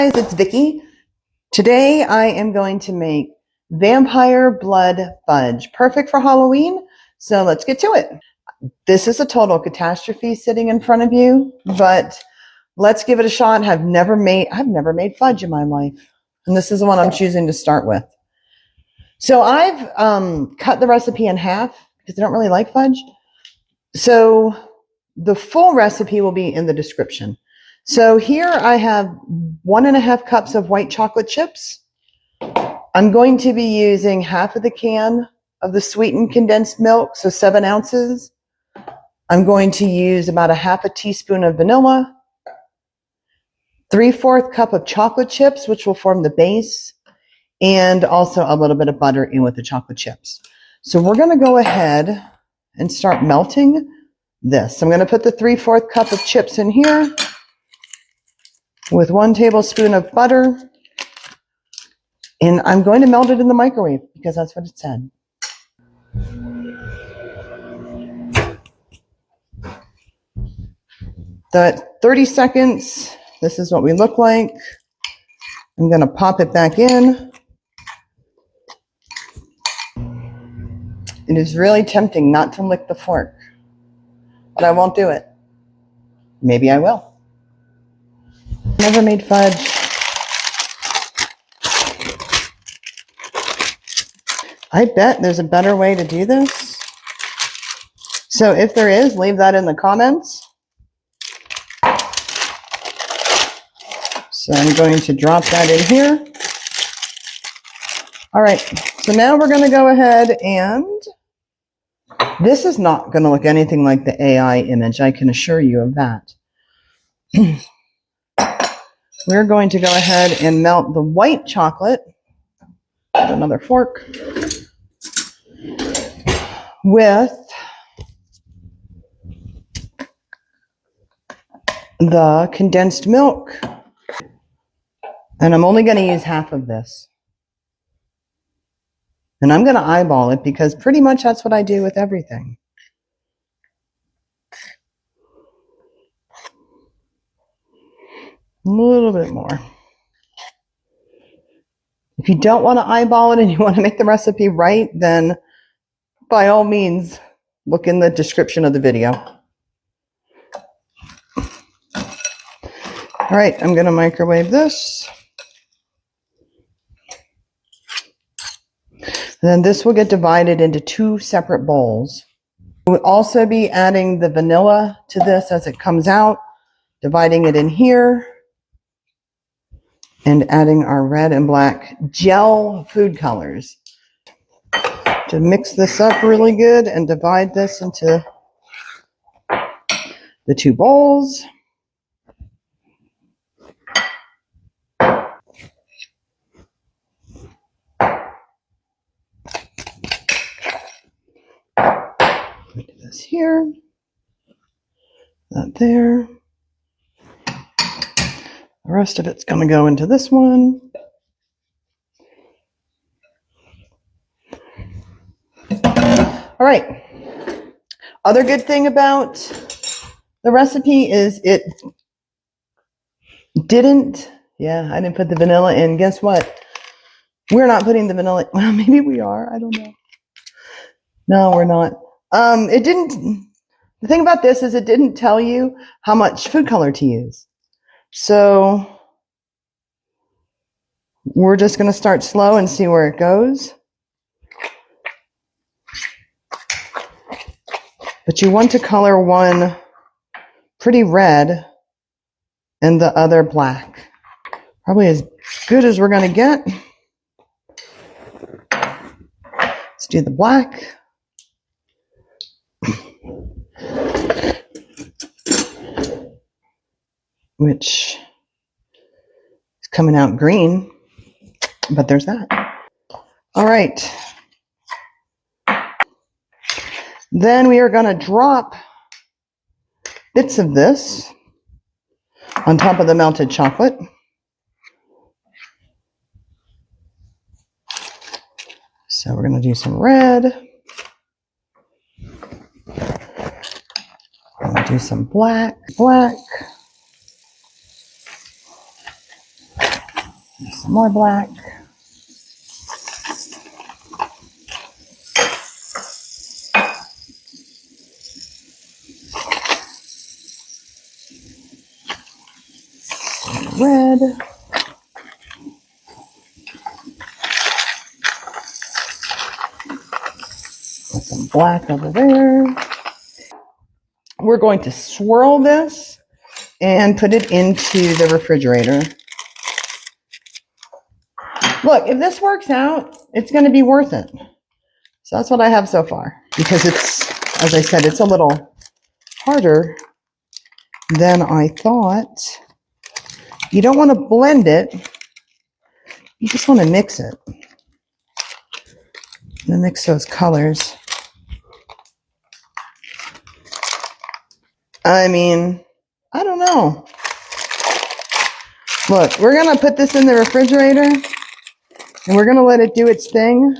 guys, it's Vicki. Today I am going to make Vampire Blood Fudge, perfect for Halloween. So let's get to it. This is a total catastrophe sitting in front of you, but let's give it a shot. I've never made fudge in my life, and this is the one I'm choosing to start with. So I've cut the recipe in half because I don't really like fudge. So the full recipe will be in the description. So here I have 1.5 cups of white chocolate chips. I'm going to be using half of the can of the sweetened condensed milk, so 7 ounces. I'm going to use about a half a teaspoon of vanilla, 3/4 cup of chocolate chips, which will form the base, and also a little bit of butter in with the chocolate chips. So we're going to go ahead and start melting this. I'm going to put the 3/4 cup of chips in here with 1 tablespoon of butter, and I'm going to melt it in the microwave because that's what it said. The 30 seconds, this is what we look like. I'm going to pop it back in. It is really tempting not to lick the fork, but I won't do it. Maybe I will. Never made fudge. I bet there's a better way to do this. So if there is, leave that in the comments. So I'm going to drop that in here. All right, so now we're going to go ahead and this is not going to look anything like the AI image, I can assure you of that. We're going to go ahead and melt the white chocolate with another fork with the condensed milk. And I'm only going to use half of this. And I'm going to eyeball it because pretty much that's what I do with everything. A little bit more. If you don't want to eyeball it and you want to make the recipe right, then by all means, look in the description of the video. All right, I'm going to microwave this. And then this will get divided into 2 separate bowls. We'll also be adding the vanilla to this as it comes out, dividing it in here, and adding our red and black gel food colors to mix this up really good and divide this into the 2 bowls. Put this here, that there. The rest of it's going to go into this one. All right. Other good thing about the recipe is it didn't, I didn't put the vanilla in. Guess what? We're not putting the vanilla, well, maybe we are, I don't know. No, we're not. The thing about this is it didn't tell you how much food color to use. So we're just going to start slow and see where it goes. But you want to color one pretty red and the other black. Probably as good as we're going to get. Let's do the black. Which is coming out green, but there's that. All right. Then we are going to drop bits of this on top of the melted chocolate. So we're going to do some red. Do some black. Some more black. Red. Put some black over there. We're going to swirl this and put it into the refrigerator. Look, if this works out, it's going to be worth it. So that's what I have so far. Because it's, as I said, it's a little harder than I thought. You don't want to blend it. You just want to mix it. And mix those colors. I mean, I don't know. Look, we're going to put this in the refrigerator and we're going to let it do its thing.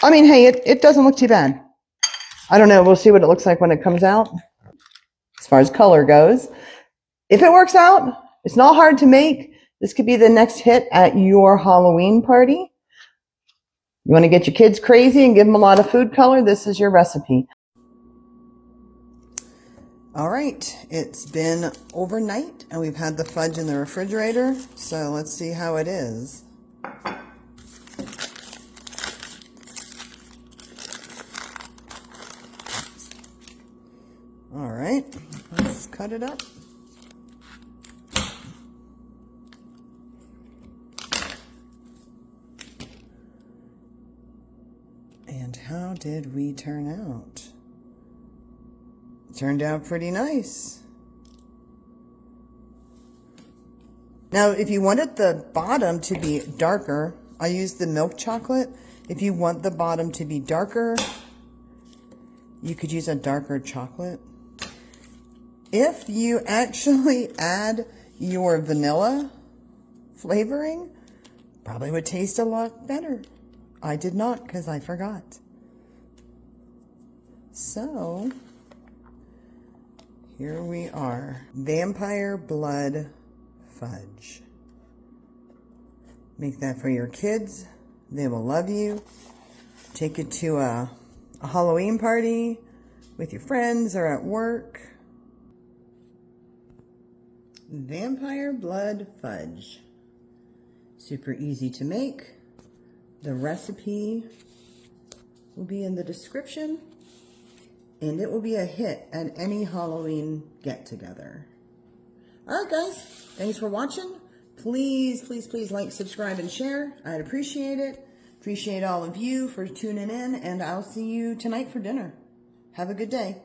I mean, hey, it doesn't look too bad. I don't know. We'll see what it looks like when it comes out as far as color goes. If it works out, it's not hard to make. This could be the next hit at your Halloween party. You want to get your kids crazy and give them a lot of food color? This is your recipe. All right, it's been overnight and we've had the fudge in the refrigerator, so let's see how it is. All right, let's cut it up. And how did we turn out? Turned out pretty nice. Now, if you wanted the bottom to be darker, I used the milk chocolate. If you want the bottom to be darker, you could use a darker chocolate. If you actually add your vanilla flavoring, probably would taste a lot better. I did not because I forgot. So here we are, Vampire Blood Fudge. Make that for your kids. They will love you. Take it to a Halloween party with your friends or at work. Vampire Blood Fudge. Super easy to make. The recipe will be in the description. And it will be a hit at any Halloween get-together. All right, guys. Thanks for watching. Please, please, please like, subscribe, and share. I'd appreciate it. Appreciate all of you for tuning in, and I'll see you tonight for dinner. Have a good day.